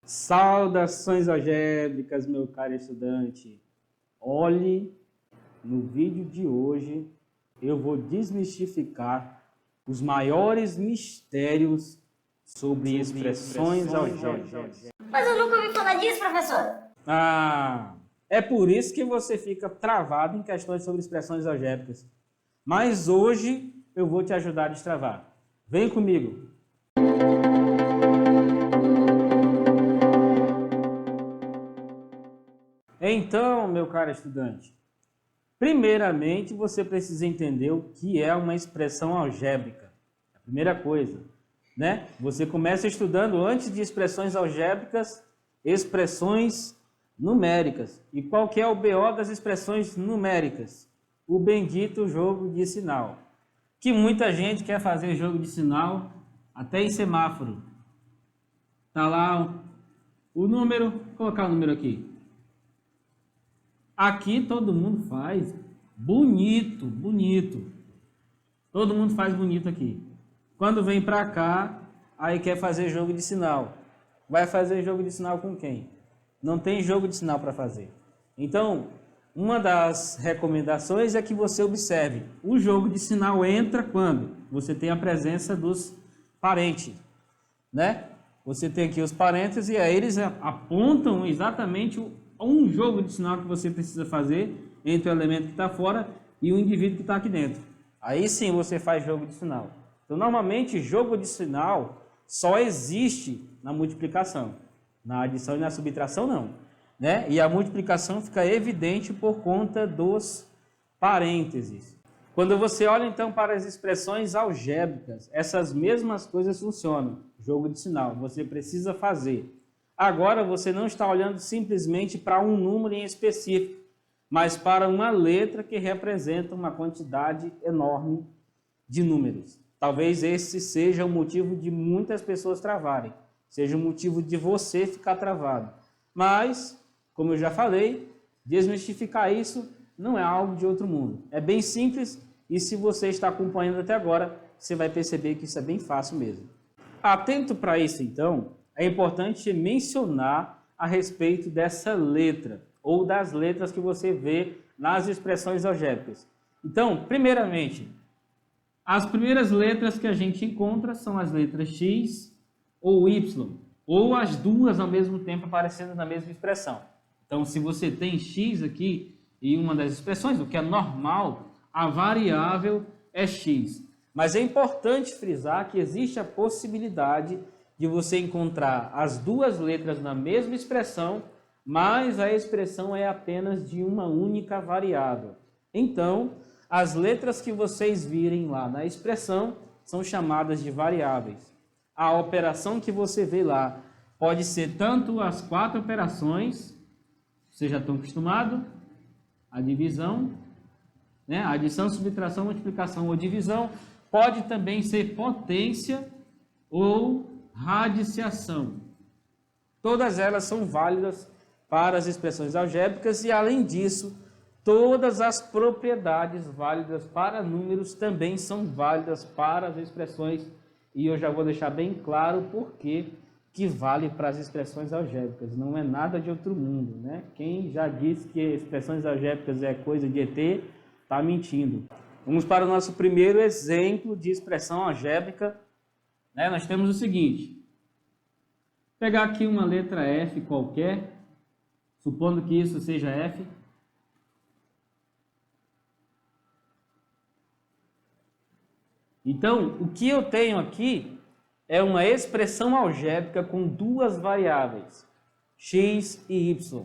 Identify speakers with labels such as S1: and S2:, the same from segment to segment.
S1: Saudações algébricas, meu caro estudante. Olhe, no vídeo de hoje eu vou desmistificar os maiores mistérios sobre expressões algébricas.
S2: Mas eu nunca ouvi falar disso, professor.
S1: É por isso que você fica travado em questões sobre expressões algébricas. Mas hoje eu vou te ajudar a destravar. Vem comigo. Então, meu caro estudante, primeiramente você precisa entender o que é uma expressão algébrica. A primeira coisa, né? Você começa estudando, antes de expressões algébricas, expressões numéricas. E qual que é o BO das expressões numéricas? O bendito jogo de sinal. Que muita gente quer fazer jogo de sinal até em semáforo. Tá lá o número, vou colocar o número aqui. Aqui todo mundo faz bonito, bonito. Todo mundo faz bonito aqui. Quando vem para cá, aí quer fazer jogo de sinal. Vai fazer jogo de sinal com quem? Não tem jogo de sinal para fazer. Então, uma das recomendações é que você observe. O jogo de sinal entra quando você tem a presença dos parentes, né? Você tem aqui os parentes e aí eles apontam exatamente um jogo de sinal que você precisa fazer entre o elemento que está fora e o indivíduo que está aqui dentro. Aí sim você faz jogo de sinal. Então, normalmente, jogo de sinal só existe na multiplicação. Na adição e na subtração, não. Né? E a multiplicação fica evidente por conta dos parênteses. Quando você olha, então, para as expressões algébricas, essas mesmas coisas funcionam. Jogo de sinal, você precisa fazer. Agora você não está olhando simplesmente para um número em específico, mas para uma letra que representa uma quantidade enorme de números. Talvez esse seja o motivo de muitas pessoas travarem, seja o motivo de você ficar travado. Mas, como eu já falei, desmistificar isso não é algo de outro mundo. É bem simples e se você está acompanhando até agora, você vai perceber que isso é bem fácil mesmo. Atento para isso, então, é importante mencionar a respeito dessa letra, ou das letras que você vê nas expressões algébricas. Então, primeiramente, as primeiras letras que a gente encontra são as letras X ou Y, ou as duas ao mesmo tempo aparecendo na mesma expressão. Então, se você tem X aqui em uma das expressões, o que é normal, a variável é X. Mas é importante frisar que existe a possibilidade de você encontrar as duas letras na mesma expressão, mas a expressão é apenas de uma única variável. Então, as letras que vocês virem lá na expressão são chamadas de variáveis. A operação que você vê lá pode ser tanto as 4 operações, vocês já estão acostumados, a divisão, né? Adição, subtração, multiplicação ou divisão, pode também ser potência ou radiciação. Todas elas são válidas para as expressões algébricas e, além disso, todas as propriedades válidas para números também são válidas para as expressões. E eu já vou deixar bem claro por que vale para as expressões algébricas. Não é nada de outro mundo, né? Quem já disse que expressões algébricas é coisa de ET, está mentindo. Vamos para o nosso primeiro exemplo de expressão algébrica. Nós temos o seguinte, pegar aqui uma letra F qualquer, supondo que isso seja F. Então, o que eu tenho aqui é uma expressão algébrica com duas variáveis, X e Y.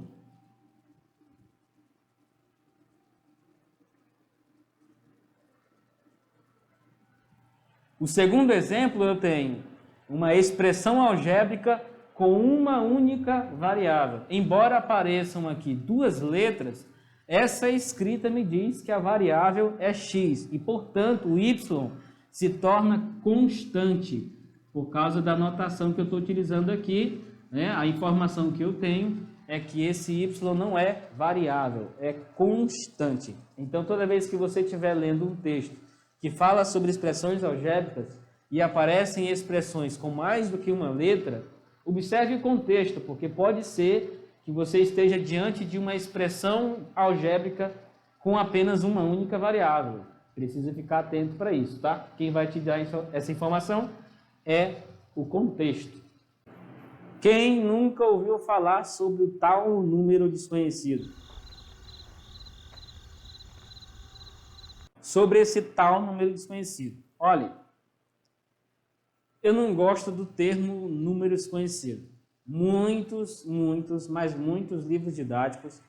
S1: O segundo exemplo, eu tenho uma expressão algébrica com uma única variável. Embora apareçam aqui duas letras, essa escrita me diz que a variável é x e, portanto, o y se torna constante por causa da notação que eu estou utilizando aqui, né? A informação que eu tenho é que esse y não é variável, é constante. Então, toda vez que você estiver lendo um texto que fala sobre expressões algébricas e aparecem expressões com mais do que uma letra, observe o contexto, porque pode ser que você esteja diante de uma expressão algébrica com apenas uma única variável. Precisa ficar atento para isso, tá? Quem vai te dar essa informação é o contexto. Quem nunca ouviu falar sobre o tal número desconhecido? Sobre esse tal número desconhecido. Olha, eu não gosto do termo número desconhecido. Muitos livros didáticos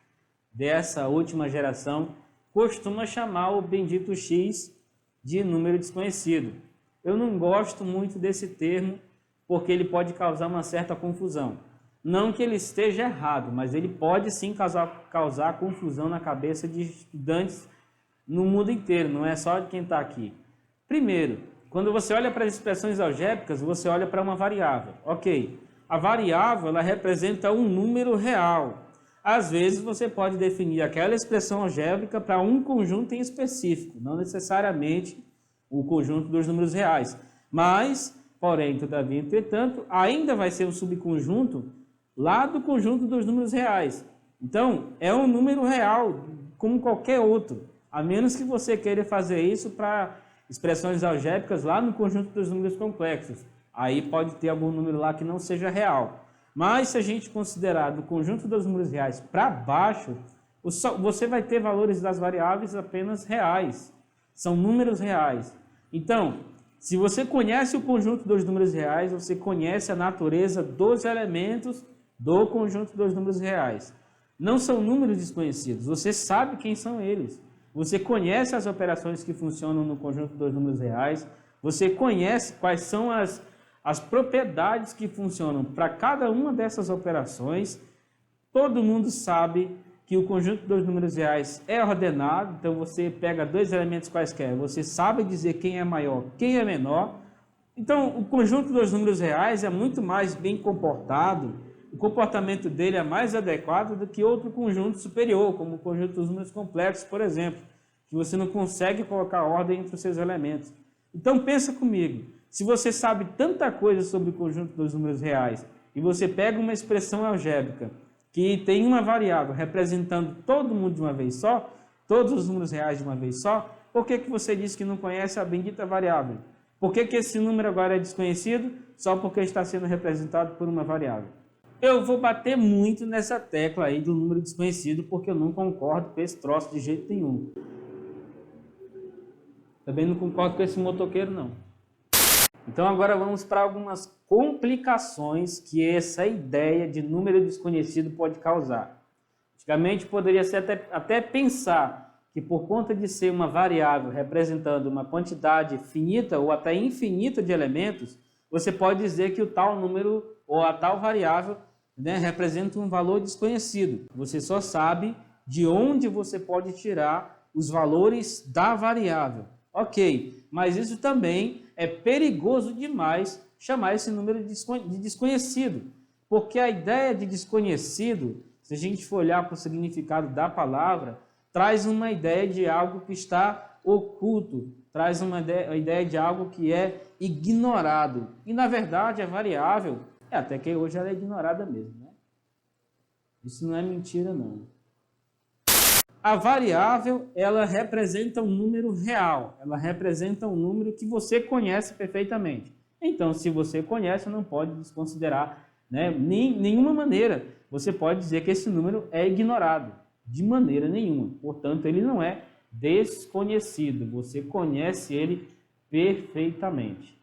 S1: dessa última geração costumam chamar o bendito X de número desconhecido. Eu não gosto muito desse termo porque ele pode causar uma certa confusão. Não que ele esteja errado, mas ele pode sim causar confusão na cabeça de estudantes no mundo inteiro, não é só de quem está aqui. Primeiro, quando você olha para as expressões algébricas, você olha para uma variável. Ok, a variável ela representa um número real. Às vezes você pode definir aquela expressão algébrica para um conjunto em específico, não necessariamente o conjunto dos números reais. Mas, porém, todavia, entretanto, ainda vai ser um subconjunto lá do conjunto dos números reais. Então, é um número real, como qualquer outro, a menos que você queira fazer isso para expressões algébricas lá no conjunto dos números complexos. Aí pode ter algum número lá que não seja real. Mas se a gente considerar do conjunto dos números reais para baixo, você vai ter valores das variáveis apenas reais. São números reais. Então, se você conhece o conjunto dos números reais, você conhece a natureza dos elementos do conjunto dos números reais. Não são números desconhecidos, você sabe quem são eles. Você conhece as operações que funcionam no conjunto dos números reais, você conhece quais são as propriedades que funcionam para cada uma dessas operações. Todo mundo sabe que o conjunto dos números reais é ordenado, então você pega dois elementos quaisquer, você sabe dizer quem é maior, quem é menor. Então, o conjunto dos números reais é muito mais bem comportado, o comportamento dele é mais adequado do que outro conjunto superior, como o conjunto dos números complexos, por exemplo, que você não consegue colocar ordem entre os seus elementos. Então, pensa comigo, se você sabe tanta coisa sobre o conjunto dos números reais e você pega uma expressão algébrica que tem uma variável representando todo mundo de uma vez só, todos os números reais de uma vez só, por que você diz que não conhece a bendita variável? Por que esse número agora é desconhecido? Só porque está sendo representado por uma variável. Eu vou bater muito nessa tecla aí do número desconhecido, porque eu não concordo com esse troço de jeito nenhum. Também não concordo com esse motoqueiro, não. Então agora vamos para algumas complicações que essa ideia de número desconhecido pode causar. Antigamente poderia ser até pensar que por conta de ser uma variável representando uma quantidade finita ou até infinita de elementos, você pode dizer que o tal número ou a tal variável representa um valor desconhecido. Você só sabe de onde você pode tirar os valores da variável. Ok, mas isso também é perigoso demais chamar esse número de desconhecido, porque a ideia de desconhecido, se a gente for olhar para o significado da palavra, traz uma ideia de algo que está oculto, traz uma ideia de algo que é ignorado. E na verdade a variável, até que hoje ela é ignorada mesmo, né? Isso não é mentira não. A variável, ela representa um número real, ela representa um número que você conhece perfeitamente. Então, se você conhece, não pode desconsiderar, nenhuma maneira. Você pode dizer que esse número é ignorado, de maneira nenhuma. Portanto, ele não é desconhecido, você conhece ele perfeitamente.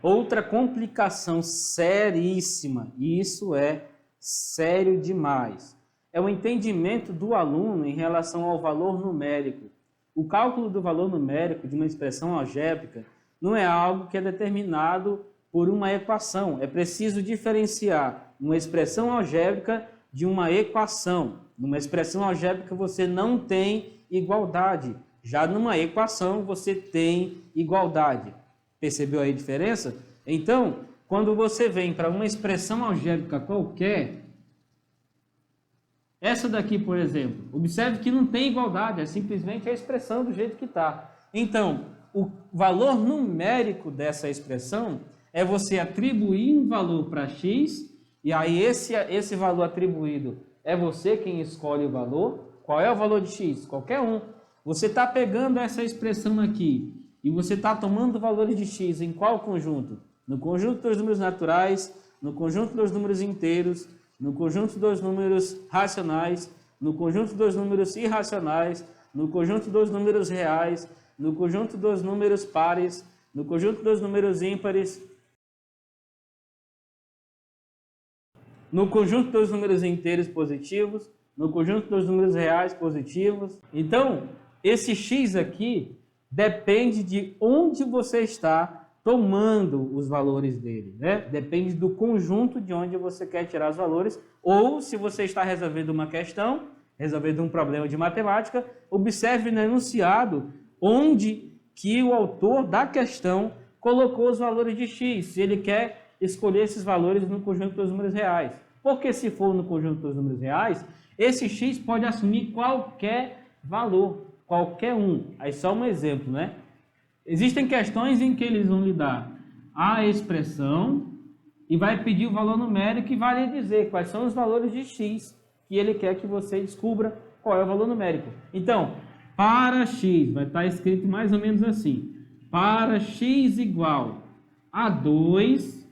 S1: Outra complicação seríssima, e isso é sério demais, é o entendimento do aluno em relação ao valor numérico. O cálculo do valor numérico de uma expressão algébrica não é algo que é determinado por uma equação. É preciso diferenciar uma expressão algébrica de uma equação. Numa expressão algébrica você não tem igualdade. Já numa equação você tem igualdade. Percebeu aí a diferença? Então, quando você vem para uma expressão algébrica qualquer, essa daqui, por exemplo, observe que não tem igualdade, é simplesmente a expressão do jeito que está. Então, o valor numérico dessa expressão é você atribuir um valor para x e aí esse valor atribuído é você quem escolhe o valor. Qual é o valor de x? Qualquer um. Você está pegando essa expressão aqui e você está tomando valores de x em qual conjunto? No conjunto dos números naturais, no conjunto dos números inteiros, no conjunto dos números racionais, no conjunto dos números irracionais, no conjunto dos números reais, no conjunto dos números pares, no conjunto dos números ímpares, no conjunto dos números inteiros positivos, no conjunto dos números reais positivos. Então, esse x aqui depende de onde você está tomando os valores dele, né? Depende do conjunto de onde você quer tirar os valores, ou se você está resolvendo uma questão, resolvendo um problema de matemática, observe no enunciado onde que o autor da questão colocou os valores de x, se ele quer escolher esses valores no conjunto dos números reais. Porque se for no conjunto dos números reais, esse x pode assumir qualquer valor, qualquer um. Aí só um exemplo, né? Existem questões em que eles vão lhe dar a expressão e vai pedir o valor numérico e vai lhe dizer quais são os valores de x que ele quer que você descubra qual é o valor numérico. Então, para x, vai estar escrito mais ou menos assim. Para x igual a 2,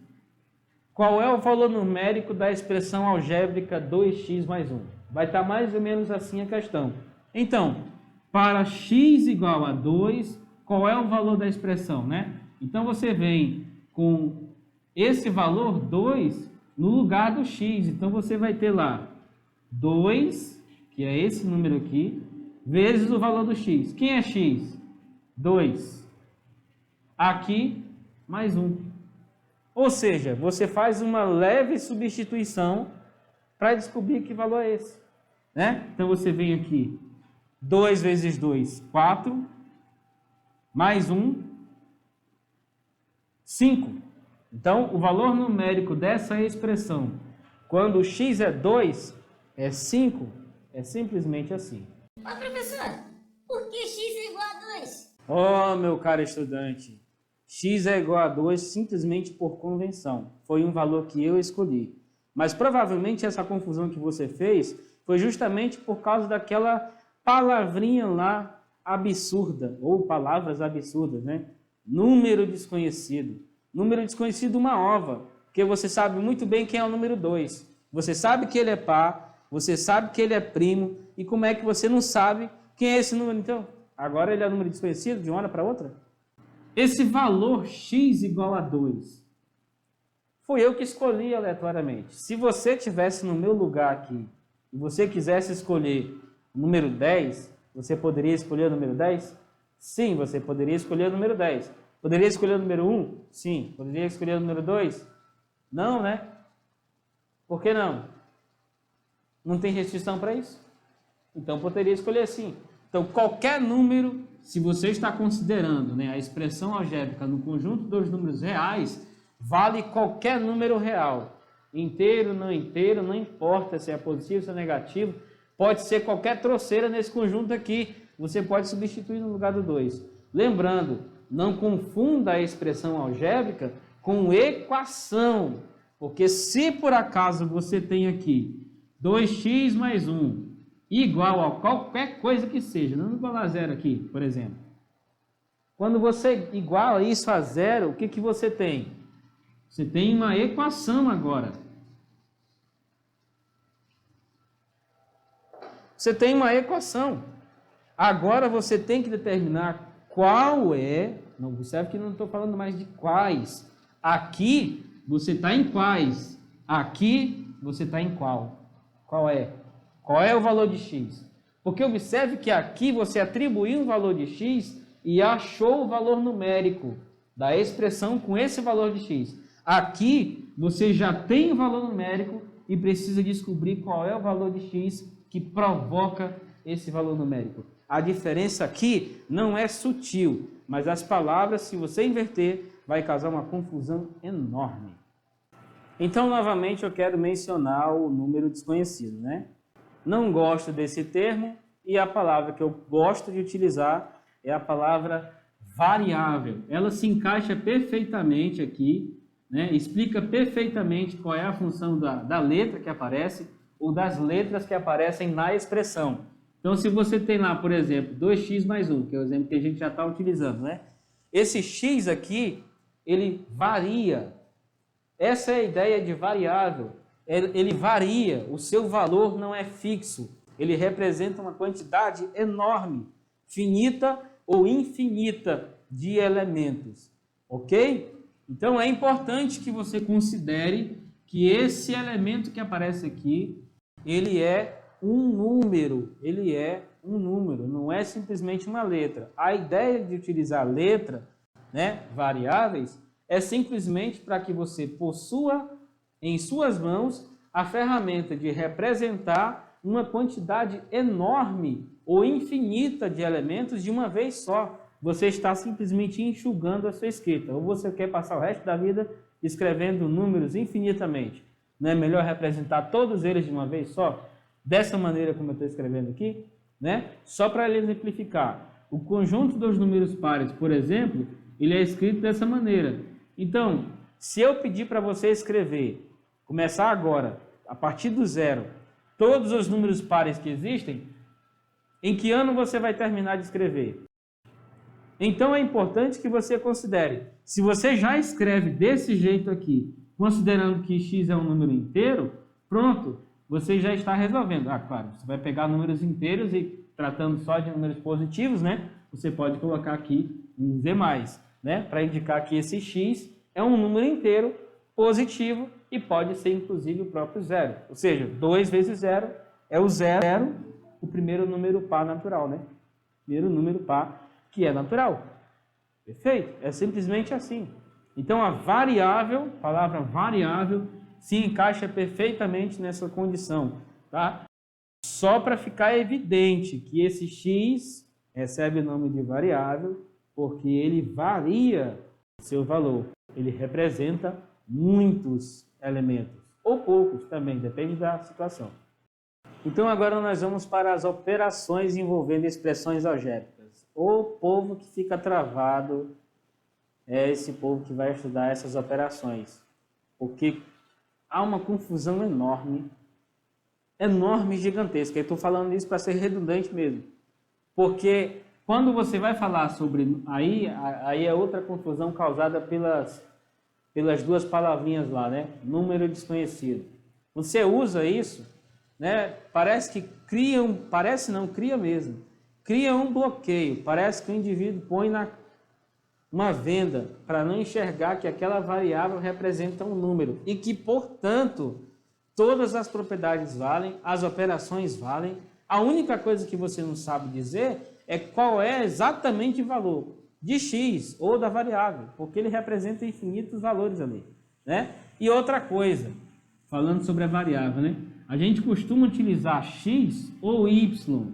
S1: qual é o valor numérico da expressão algébrica 2x mais 1? Vai estar mais ou menos assim a questão. Então, para x igual a 2, qual é o valor da expressão, né? Então, você vem com esse valor 2 no lugar do x. Então, você vai ter lá 2, que é esse número aqui, vezes o valor do x. Quem é x? 2. Aqui, mais 1. Ou seja, você faz uma leve substituição para descobrir que valor é esse, né? Então, você vem aqui, 2 vezes 2, 4, mais 1, 5. Então, o valor numérico dessa expressão, quando o x é 2, é 5, é simplesmente assim.
S2: Ó, professor, por que x é igual a 2?
S1: Oh, meu caro estudante, x é igual a 2 simplesmente por convenção. Foi um valor que eu escolhi. Mas provavelmente essa confusão que você fez foi justamente por causa daquela palavrinha lá absurda, ou palavras absurdas, né? Número desconhecido. Número desconhecido, uma ova, porque você sabe muito bem quem é o número 2. Você sabe que ele é par, você sabe que ele é primo, e como é que você não sabe quem é esse número? Então, agora ele é um número desconhecido de uma hora para outra? Esse valor x igual a 2, fui eu que escolhi aleatoriamente. Se você tivesse no meu lugar aqui, e você quisesse escolher o número 10, você poderia escolher o número 10? Sim, você poderia escolher o número 10. Poderia escolher o número 1? Sim. Poderia escolher o número 2? Não, né? Por que não? Não tem restrição para isso? Então, poderia escolher sim. Então, qualquer número, se você está considerando, né, a expressão algébrica no conjunto dos números reais, vale qualquer número real. Inteiro, não importa se é positivo, se é negativo, pode ser qualquer troceira nesse conjunto aqui. Você pode substituir no lugar do 2. Lembrando, não confunda a expressão algébrica com equação. Porque se por acaso você tem aqui 2x mais 1 igual a qualquer coisa que seja, não igual a zero aqui, por exemplo. Quando você iguala isso a zero, o que que você tem? Você tem uma equação agora. Você tem uma equação. Agora você tem que determinar qual é. Não, observe que não estou falando mais de quais. Aqui você está em quais. Aqui você está em qual. Qual é? Qual é o valor de x? Porque observe que aqui você atribuiu um valor de x e achou o valor numérico da expressão com esse valor de x. Aqui você já tem o valor numérico e precisa descobrir qual é o valor de x que provoca esse valor numérico. A diferença aqui não é sutil, mas as palavras, se você inverter, vai causar uma confusão enorme. Então, novamente, eu quero mencionar o número desconhecido, né? Não gosto desse termo e a palavra que eu gosto de utilizar é a palavra variável. Ela se encaixa perfeitamente aqui, né? Explica perfeitamente qual é a função da letra que aparece ou das letras que aparecem na expressão. Então, se você tem lá, por exemplo, 2x mais 1, que é o exemplo que a gente já está utilizando, né? Esse x aqui, ele varia. Essa é a ideia de variável. Ele varia, o seu valor não é fixo. Ele representa uma quantidade enorme, finita ou infinita de elementos. Ok? Então, é importante que você considere que esse elemento que aparece aqui, ele é um número, não é simplesmente uma letra. A ideia de utilizar letra, né, variáveis, é simplesmente para que você possua em suas mãos a ferramenta de representar uma quantidade enorme ou infinita de elementos de uma vez só. Você está simplesmente enxugando a sua escrita, ou você quer passar o resto da vida escrevendo números infinitamente. Não é melhor representar todos eles de uma vez só? Dessa maneira como eu estou escrevendo aqui, né? Só para exemplificar, o conjunto dos números pares, por exemplo, ele é escrito dessa maneira. Então, se eu pedir para você escrever, começar agora, a partir do zero, todos os números pares que existem, em que ano você vai terminar de escrever? Então é importante que você considere, se você já escreve desse jeito aqui, considerando que x é um número inteiro, pronto, você já está resolvendo. Ah, claro, você vai pegar números inteiros e tratando só de números positivos, né? Você pode colocar aqui um z+, né? Para indicar que esse x é um número inteiro positivo e pode ser inclusive o próprio zero. Ou seja, 2 vezes 0 é o zero, o primeiro número par natural, né? Primeiro número par que é natural. Perfeito? É simplesmente assim. Então a variável, a palavra variável, se encaixa perfeitamente nessa condição, tá? Só para ficar evidente que esse x recebe o nome de variável porque ele varia seu valor. Ele representa muitos elementos, ou poucos também, depende da situação. Então agora nós vamos para as operações envolvendo expressões algébricas. O povo que fica travado é esse povo que vai estudar essas operações, porque há uma confusão enorme, gigantesca. Eu estou falando isso para ser redundante mesmo, porque quando você vai falar sobre... Aí é outra confusão causada pelas duas palavrinhas lá, né? Número desconhecido. Você usa isso, né? Parece que cria mesmo. Cria um bloqueio. Parece que o indivíduo põe uma venda para não enxergar que aquela variável representa um número e que, portanto, todas as propriedades valem, as operações valem. A única coisa que você não sabe dizer é qual é exatamente o valor de x ou da variável, porque ele representa infinitos valores ali, né? E outra coisa, falando sobre a variável, né? A gente costuma utilizar x ou y,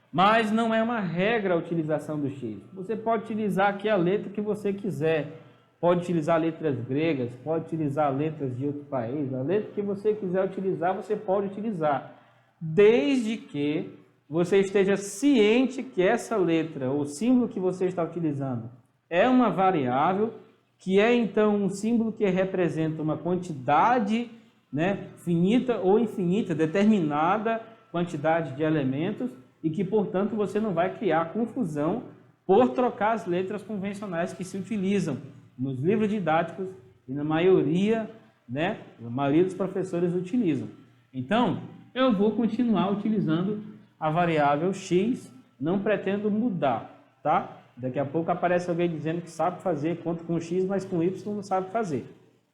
S1: mas não é uma regra a utilização do x. Você pode utilizar aqui a letra que você quiser, pode utilizar letras gregas, pode utilizar letras de outro país, a letra que você quiser utilizar, você pode utilizar, desde que você esteja ciente que essa letra, ou símbolo que você está utilizando, é uma variável, que é então um símbolo que representa uma quantidade, né, finita ou infinita, determinada quantidade de elementos, e que, portanto, você não vai criar confusão por trocar as letras convencionais que se utilizam nos livros didáticos e na maioria, né, a maioria dos professores utilizam. Então, eu vou continuar utilizando a variável x, não pretendo mudar, tá? Daqui a pouco aparece alguém dizendo que sabe fazer conta com x, mas com y não sabe fazer.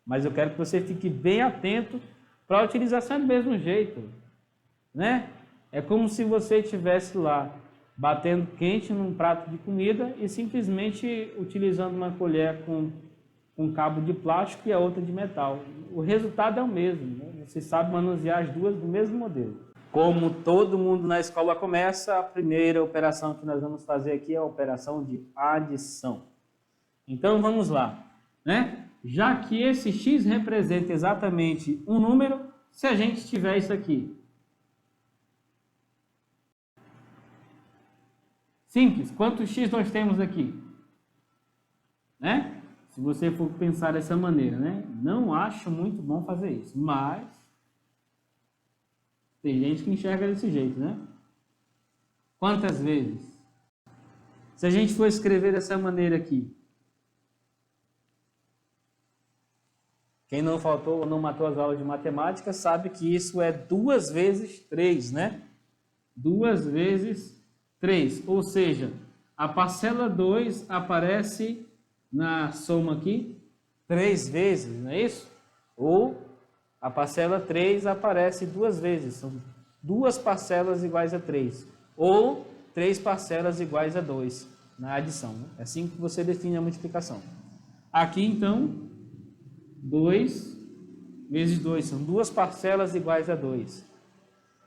S1: Mas eu quero que você fique bem atento para a utilização do mesmo jeito, né? É como se você estivesse lá batendo quente num prato de comida e simplesmente utilizando uma colher com um cabo de plástico e a outra de metal. O resultado é o mesmo, né? Você sabe manusear as duas do mesmo modelo. Como todo mundo na escola começa, a primeira operação que nós vamos fazer aqui é a operação de adição. Então vamos lá, né? Já que esse x representa exatamente um número, se a gente tiver isso aqui. Simples, quantos x nós temos aqui? né? Se você for pensar dessa maneira, né? Não acho muito bom fazer isso, mas tem gente que enxerga desse jeito, né? Quantas vezes? Se a gente for escrever dessa maneira aqui, quem não faltou ou não matou as aulas de matemática sabe que isso é 2 vezes 3, né? 2 vezes 3, ou seja, a parcela 2 aparece na soma aqui 3 vezes, não é isso? Ou a parcela 3 aparece 2 vezes, são 2 parcelas iguais a 3, ou 3 parcelas iguais a 2 na adição, né? É assim que você define a multiplicação. Aqui então, 2 vezes 2, são 2 parcelas iguais a 2.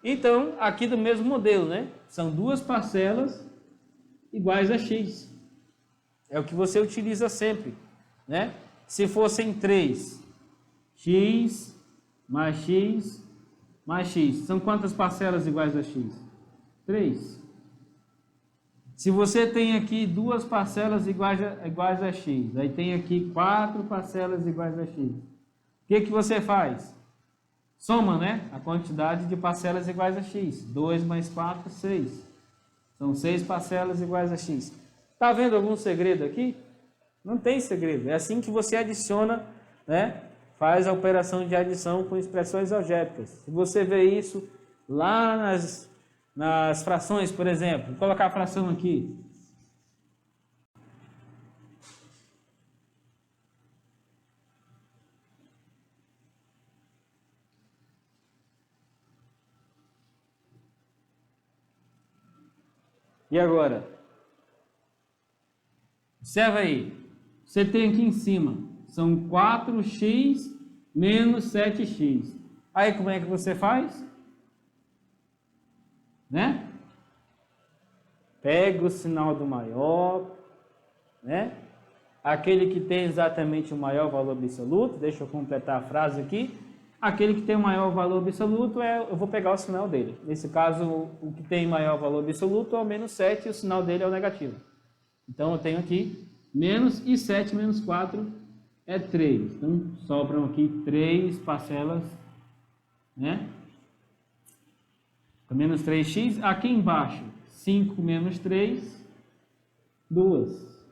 S1: Então, aqui do mesmo modelo, né? São 2 parcelas iguais a x. É o que você utiliza sempre, né? Se fossem 3, x mais x mais x. São quantas parcelas iguais a x? 3. Se você tem aqui 2 parcelas iguais a x, aí tem aqui 4 parcelas iguais a x. O que você faz? Soma, né? A quantidade de parcelas iguais a x. 2 mais 4, 6. São 6 parcelas iguais a x. Está vendo algum segredo aqui? Não tem segredo. É assim que você adiciona, né? Faz a operação de adição com expressões algébricas. Se você vê isso lá nas frações, por exemplo, vou colocar a fração aqui. E agora? Observa aí. Você tem aqui em cima, são 4x menos 7x. Aí como é que você faz? Né? Pega o sinal do maior, né? Aquele que tem exatamente o maior valor absoluto, deixa eu completar a frase aqui. Aquele que tem o maior valor absoluto, eu vou pegar o sinal dele. Nesse caso, o que tem maior valor absoluto é o menos 7 e o sinal dele é o negativo. Então, eu tenho aqui menos e 7 menos 4 é 3. Então, sobram aqui 3 parcelas, né? Menos 3x. Aqui embaixo, 5 menos 3, 2.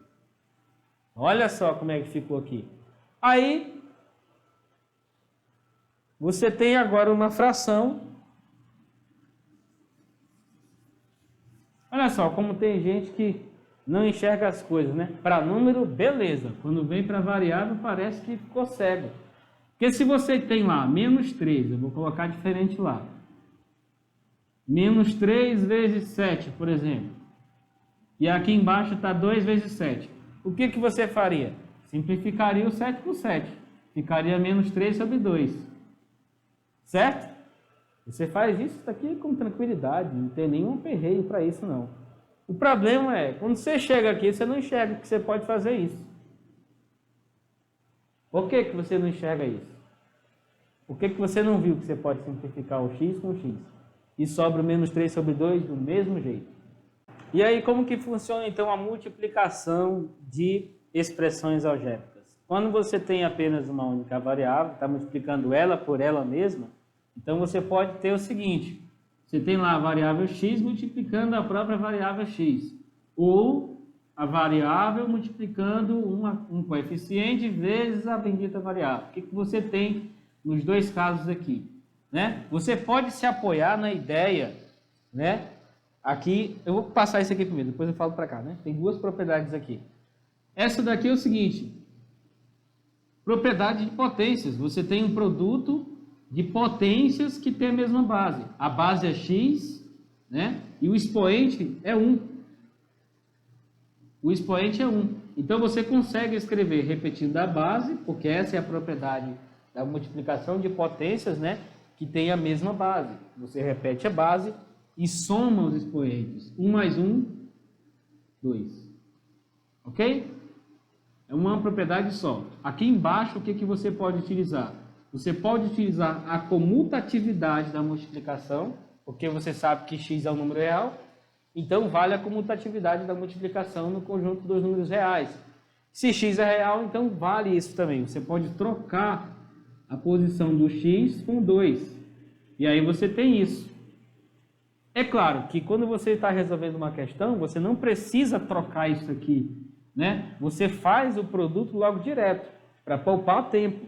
S1: Olha só como é que ficou aqui. Aí, você tem agora uma fração. Olha só como tem gente que não enxerga as coisas, né? Para número, beleza. Quando vem para variável, parece que ficou cego. Porque se você tem lá menos 3, eu vou colocar diferente lá. Menos 3 vezes 7, por exemplo. E aqui embaixo está 2 vezes 7. O que você faria? Simplificaria o 7 por 7. Ficaria menos 3 sobre 2. Certo? Você faz isso aqui com tranquilidade, não tem nenhum aperreio para isso não. O problema é, quando você chega aqui, você não enxerga que você pode fazer isso. Por que você não enxerga isso? Por que você não viu que você pode simplificar o x com o x? E sobra o menos 3 sobre 2 do mesmo jeito. E aí, como que funciona então a multiplicação de expressões algébricas? Quando você tem apenas uma única variável, está multiplicando ela por ela mesma, então você pode ter o seguinte, você tem lá a variável x multiplicando a própria variável x, ou a variável multiplicando um coeficiente vezes a bendita variável. O que você tem nos dois casos aqui? Né? Você pode se apoiar na ideia, né? Aqui, eu vou passar isso aqui primeiro, depois eu falo para cá, né? Tem duas propriedades aqui. Essa daqui é o seguinte, propriedade de potências. Você tem um produto de potências que tem a mesma base. A base é x, né? E o expoente é 1. O expoente é 1. Então você consegue escrever repetindo a base, porque essa é a propriedade da multiplicação de potências, né? Que tem a mesma base. Você repete a base e soma os expoentes. 1 mais 1, 2. Ok? É uma propriedade só. Aqui embaixo, o que você pode utilizar? Você pode utilizar a comutatividade da multiplicação, porque você sabe que x é um número real, então vale a comutatividade da multiplicação no conjunto dos números reais. Se x é real, então vale isso também. Você pode trocar a posição do x com 2. E aí você tem isso. É claro que quando você está resolvendo uma questão, você não precisa trocar isso aqui, né? Você faz o produto logo direto, para poupar tempo.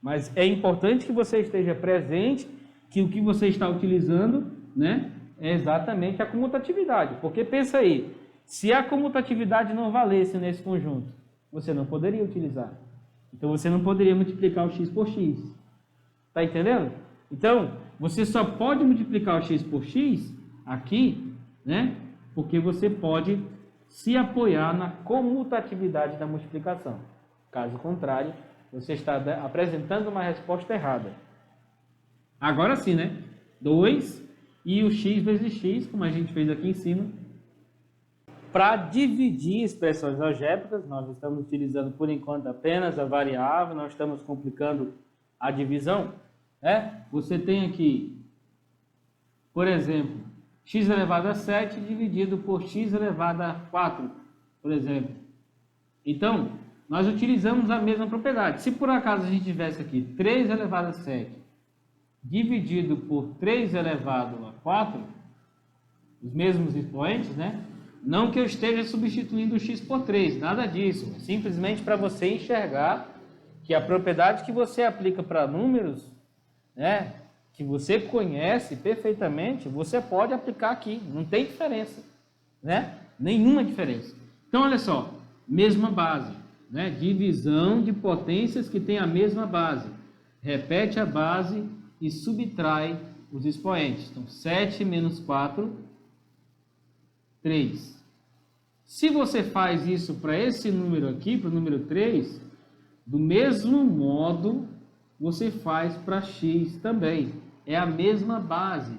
S1: Mas é importante que você esteja presente, que o que você está utilizando, né, é exatamente a comutatividade. Porque pensa aí, se a comutatividade não valesse nesse conjunto, você não poderia utilizar. Então você não poderia multiplicar o x por x. Está entendendo? Então, você só pode multiplicar o x por x aqui, né? Porque você pode se apoiar na comutatividade da multiplicação. Caso contrário, você está apresentando uma resposta errada. Agora sim, né? 2 e o x vezes x, como a gente fez aqui em cima. Para dividir expressões algébricas, nós estamos utilizando por enquanto apenas a variável, não estamos complicando a divisão. Você tem aqui, por exemplo, x elevado a 7 dividido por x elevado a 4, por exemplo. Então, nós utilizamos a mesma propriedade. Se por acaso a gente tivesse aqui 3 elevado a 7 dividido por 3 elevado a 4, os mesmos expoentes, né? Não que eu esteja substituindo o x por 3, nada disso. É simplesmente para você enxergar que a propriedade que você aplica para números, né, que você conhece perfeitamente, você pode aplicar aqui. Não tem diferença, né? Nenhuma diferença. Então, olha só, mesma base, né? Divisão de potências que têm a mesma base. Repete a base e subtrai os expoentes. Então, 7 menos 4, 3. Se você faz isso para esse número aqui, para o número 3, do mesmo modo, você faz para x também. É a mesma base,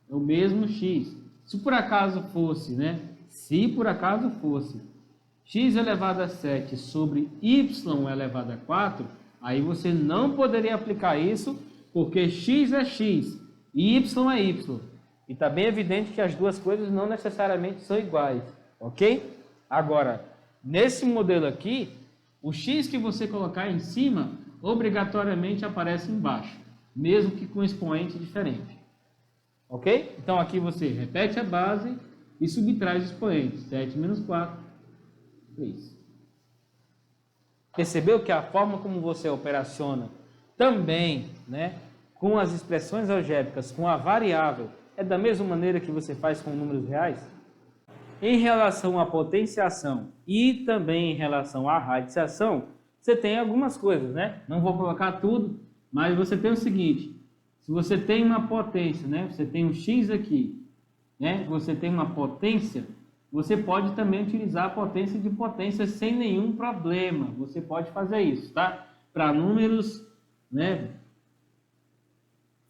S1: é o mesmo x. Se por acaso fosse, né? Se por acaso fosse x elevado a 7 sobre y elevado a 4, aí você não poderia aplicar isso, porque x é x e y é y. E está bem evidente que as duas coisas não necessariamente são iguais, ok? Agora, nesse modelo aqui, o x que você colocar em cima, obrigatoriamente aparece embaixo, mesmo que com expoente diferente. Ok? Então aqui você repete a base e subtrai os expoentes. 7 menos 4, 3. Percebeu que a forma como você operaciona também, né, com as expressões algébricas, com a variável, é da mesma maneira que você faz com números reais? Em relação à potenciação e também em relação à radiciação, você tem algumas coisas, né? Não vou colocar tudo, mas você tem o seguinte: se você tem uma potência, né? Você tem um x aqui, né? Você tem uma potência, você pode também utilizar a potência de potência sem nenhum problema. Você pode fazer isso, tá? Para números, né?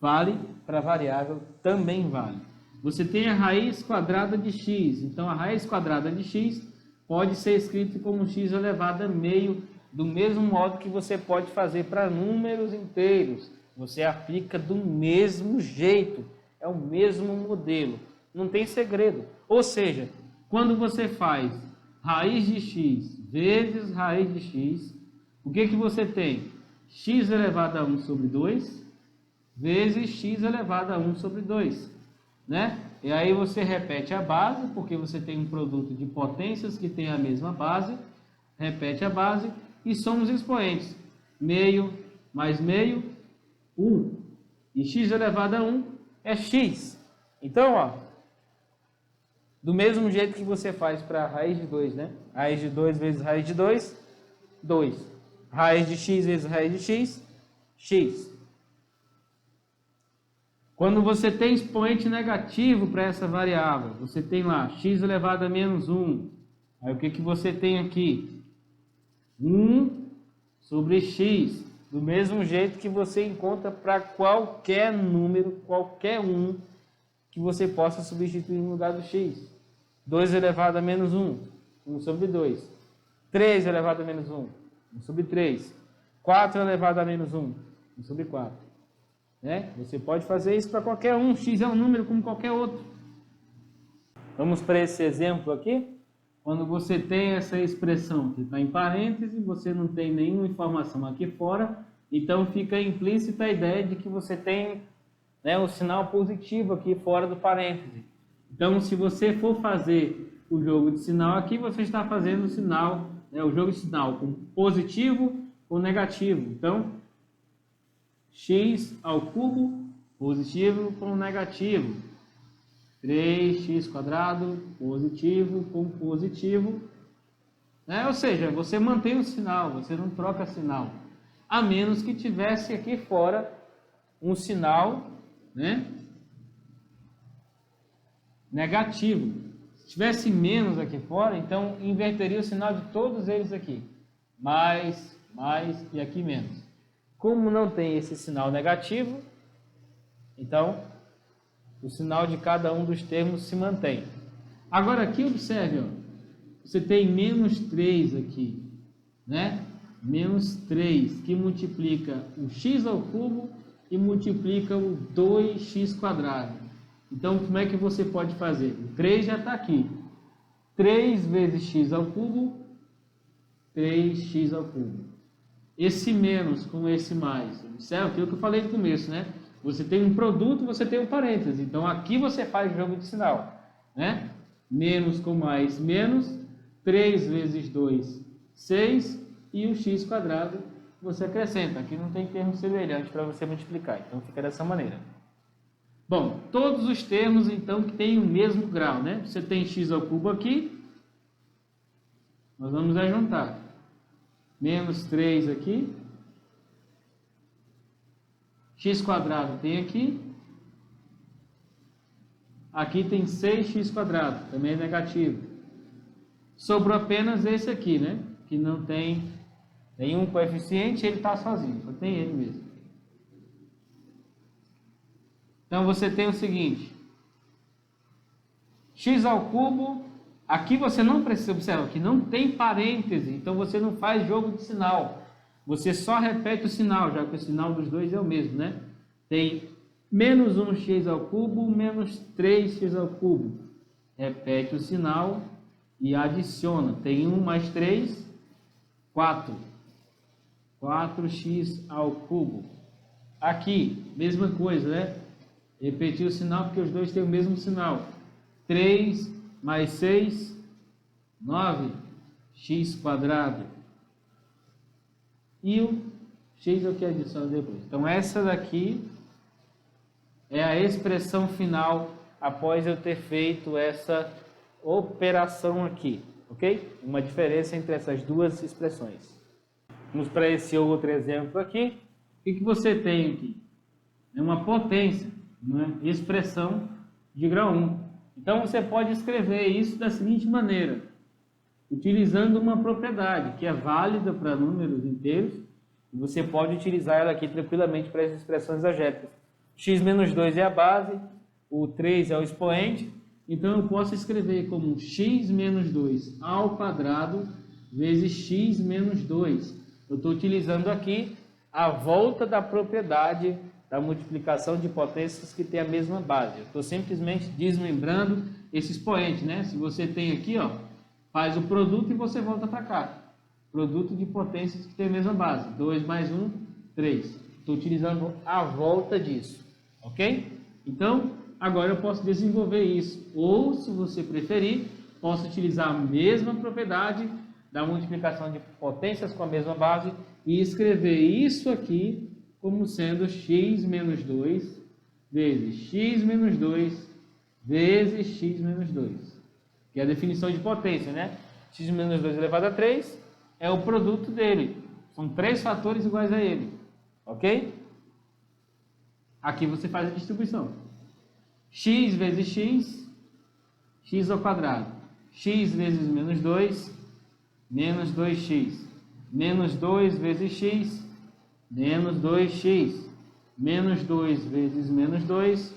S1: Vale, para variável também vale. Você tem a raiz quadrada de x, então a raiz quadrada de x pode ser escrito como x elevado a meio, do mesmo modo que você pode fazer para números inteiros. Você aplica do mesmo jeito, é o mesmo modelo, não tem segredo. Ou seja, quando você faz raiz de x vezes raiz de x, o que você tem? X elevado a 1 sobre 2 vezes x elevado a 1 sobre 2. Né? E aí você repete a base, porque você tem um produto de potências que tem a mesma base, repete a base e soma os expoentes. Meio mais meio, 1. E x elevado a 1 é x. Então, ó, do mesmo jeito que você faz para a raiz de 2, né? Raiz de 2 vezes raiz de 2, 2. Raiz de x vezes raiz de x, x. Quando você tem expoente negativo para essa variável, você tem lá x elevado a menos 1. Aí o que você tem aqui? 1 sobre x. Do mesmo jeito que você encontra para qualquer número, qualquer um, que você possa substituir no lugar do x. 2 elevado a menos 1, 1 sobre 2. 3 elevado a menos 1, 1 sobre 3. 4 elevado a menos 1, 1 sobre 4. Né? Você pode fazer isso para qualquer um. X é um número como qualquer outro. Vamos para esse exemplo aqui. quando você tem essa expressão que está em parêntese, você não tem nenhuma informação aqui fora, então fica implícita a ideia de que você tem, né, o sinal positivo aqui fora do parêntese. Então, se você for fazer o jogo de sinal aqui, você está fazendo o sinal, né, o jogo de sinal com positivo ou negativo. Então, x ao cubo, positivo com negativo. 3x², positivo com positivo. Né? Ou seja, você mantém o sinal, você não troca sinal. A menos que tivesse aqui fora um sinal, né, negativo. Se tivesse menos aqui fora, então inverteria o sinal de todos eles aqui. Mais e aqui menos. Como não tem esse sinal negativo, então o sinal de cada um dos termos se mantém. Agora aqui observe, ó, você tem menos 3 aqui, né? Menos 3 que multiplica o x ao cubo e multiplica o 2x². Então, como é que você pode fazer? O 3 já está aqui. 3 vezes x ao cubo, 3x ao cubo. Esse menos com esse mais. Observe aquilo que eu falei no começo, né? Você tem um produto, você tem um parêntese. Então, aqui você faz jogo de sinal, né? Menos com mais, menos. 3 vezes 2, 6. E o x² você acrescenta. Aqui não tem termo semelhante para você multiplicar. Então, fica dessa maneira. Bom, todos os termos, então, que têm o mesmo grau, né? Você tem x ao cubo aqui. Nós vamos juntar. Menos 3 aqui. x² tem aqui. Aqui tem 6x², também é negativo. Sobrou apenas esse aqui, né? Que não tem nenhum coeficiente, ele está sozinho, só tem ele mesmo. Então você tem o seguinte: x ao cubo, aqui você não precisa, observar que não tem parêntese, então você não faz jogo de sinal. Você só repete o sinal, já que o sinal dos dois é o mesmo, né? Tem menos 1x ao cubo, menos 3x ao cubo. Repete o sinal e adiciona. Tem 1 mais 3, 4. 4x ao cubo. Aqui, mesma coisa, né? Repetir o sinal porque os dois têm o mesmo sinal. 3 mais 6, 9x². E o x é o que adiciona depois. Então, essa daqui é a expressão final após eu ter feito essa operação aqui, ok? Uma diferença entre essas duas expressões. Vamos para esse outro exemplo aqui. O que você tem aqui? É uma potência, né? Expressão de grau 1. Então, você pode escrever isso da seguinte maneira: utilizando uma propriedade que é válida para números inteiros, e você pode utilizar ela aqui tranquilamente para as expressões algébricas. X menos 2 é a base, o 3 é o expoente, então eu posso escrever como x menos 2 ao quadrado vezes x menos 2. Eu estou utilizando aqui a volta da propriedade da multiplicação de potências que tem a mesma base. Eu estou simplesmente desmembrando esse expoente, né? Se você tem aqui, ó, faz o produto e você volta para cá. Produto de potências que tem a mesma base. 2 mais 1, 3. Estou utilizando a volta disso. Ok? Então, agora eu posso desenvolver isso. Ou, se você preferir, posso utilizar a mesma propriedade da multiplicação de potências com a mesma base e escrever isso aqui como sendo x menos 2 vezes x menos 2 vezes x menos 2. Que é a definição de potência, né? X menos 2 elevado a 3 é o produto dele. São 3 fatores iguais a ele. Ok? Aqui você faz a distribuição. X vezes x, x ao quadrado. X vezes menos 2, menos 2x. Menos 2 vezes x, menos 2x. Menos 2 vezes menos 2,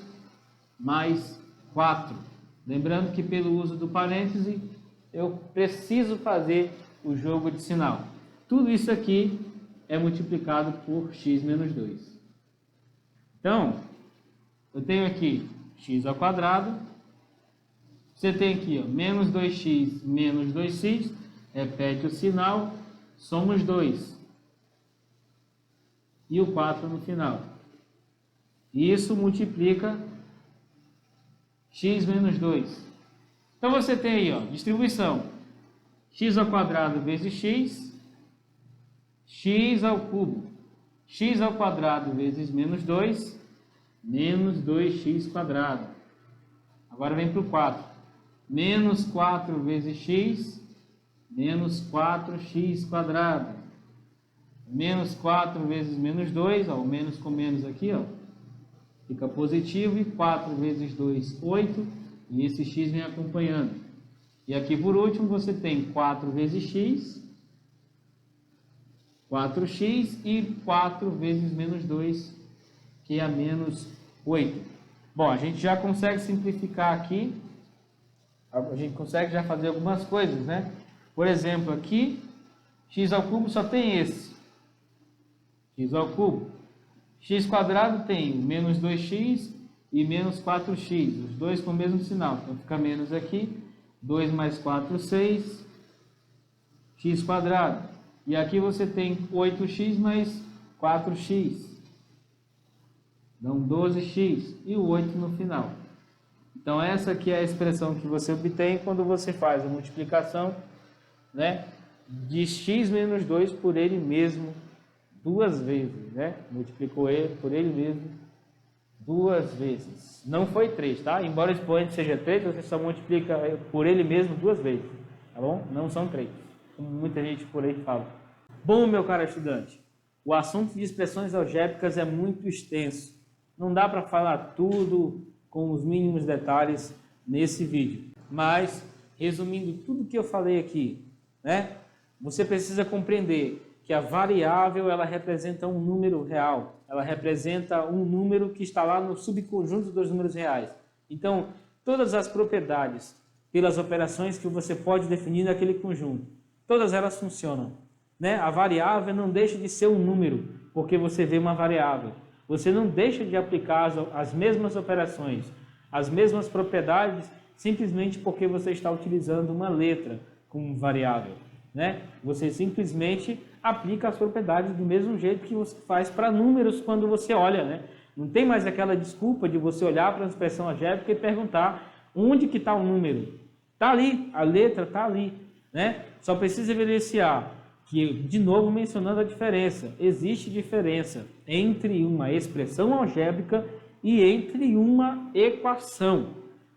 S1: mais 4. Lembrando que pelo uso do parêntese, eu preciso fazer o jogo de sinal. Tudo isso aqui é multiplicado por x menos 2. Então, eu tenho aqui x ao quadrado Você tem aqui, ó, menos 2x menos 2x, repete o sinal, somos 2. E o 4 no final. Isso multiplica x menos 2. Então você tem aí, ó, distribuição. X ao quadrado vezes x, x ao cubo. X ao quadrado vezes menos 2, menos 2x quadrado. Agora vem para o 4. Menos 4 vezes x, menos 4x quadrado. Menos 4 vezes menos 2, ó, o menos com menos aqui, ó, fica positivo. E 4 vezes 2, 8. E esse x vem acompanhando. E aqui por último você tem 4 vezes x, 4x e 4 vezes menos 2, que é menos 8. Bom, a gente já consegue simplificar aqui. A gente consegue já fazer algumas coisas, né? Por exemplo, aqui, x ao cubo só tem esse. X ao cubo. X quadrado tem menos 2x e menos 4x. Os dois com o mesmo sinal. Então, fica menos aqui. 2 mais 4, 6. X quadrado. E aqui você tem 8x mais 4x. Dão 12x. E o 8 no final. Então, essa aqui é a expressão que você obtém quando você faz a multiplicação, né, de x menos 2 por ele mesmo duas vezes, né? Multiplicou ele por ele mesmo duas vezes. Não foi 3, tá? Embora o expoente seja 3, você só multiplica por ele mesmo duas vezes, tá bom? Não são 3, como muita gente por aí fala. Bom, meu caro estudante, o assunto de expressões algébricas é muito extenso. Não dá para falar tudo com os mínimos detalhes nesse vídeo. Mas, resumindo tudo que eu falei aqui, né? Você precisa compreender que a variável ela representa um número real. Ela representa um número que está lá no subconjunto dos números reais. Então, todas as propriedades, pelas operações que você pode definir naquele conjunto, todas elas funcionam, né? A variável não deixa de ser um número, porque você vê uma variável. Você não deixa de aplicar as mesmas operações, as mesmas propriedades, simplesmente porque você está utilizando uma letra como variável, né? Você simplesmente aplica as propriedades do mesmo jeito que você faz para números quando você olha, né? Não tem mais aquela desculpa de você olhar para a expressão algébrica e perguntar onde que está o número. Está ali, a letra está ali, né? Só precisa evidenciar que, de novo mencionando a diferença, existe diferença entre uma expressão algébrica e entre uma equação,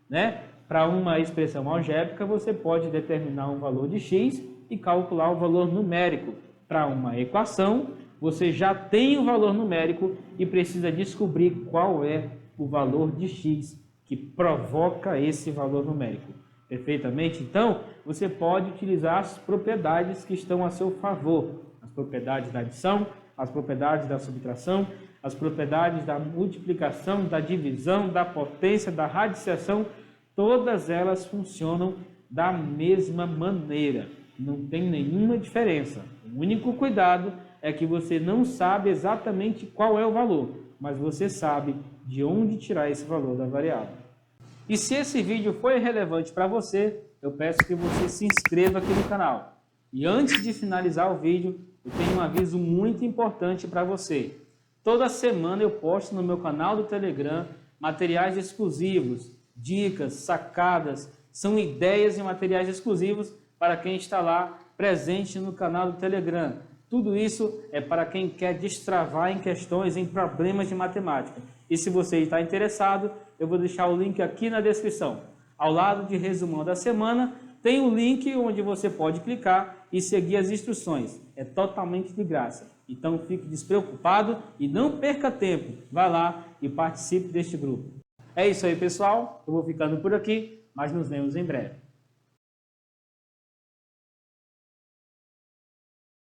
S1: né? Para uma expressão algébrica, você pode determinar um valor de x e calcular o valor numérico. Para uma equação, você já tem o valor numérico e precisa descobrir qual é o valor de x que provoca esse valor numérico. Perfeitamente? Então, você pode utilizar as propriedades que estão a seu favor. As propriedades da adição, as propriedades da subtração, as propriedades da multiplicação, da divisão, da potência, da radiciação, todas elas funcionam da mesma maneira. Não tem nenhuma diferença. O único cuidado é que você não sabe exatamente qual é o valor, mas você sabe de onde tirar esse valor da variável. E se esse vídeo foi relevante para você, eu peço que você se inscreva aqui no canal. E antes de finalizar o vídeo, eu tenho um aviso muito importante para você. Toda semana eu posto no meu canal do Telegram materiais exclusivos, dicas, sacadas, são ideias e materiais exclusivos para quem está lá presente no canal do Telegram. Tudo isso é para quem quer destravar em questões, em problemas de matemática. E se você está interessado, eu vou deixar o link aqui na descrição. Ao lado de resumão da semana, tem um link onde você pode clicar e seguir as instruções. É totalmente de graça. Então fique despreocupado e não perca tempo. Vá lá e participe deste grupo. É isso aí, pessoal. Eu vou ficando por aqui, mas nos vemos em breve.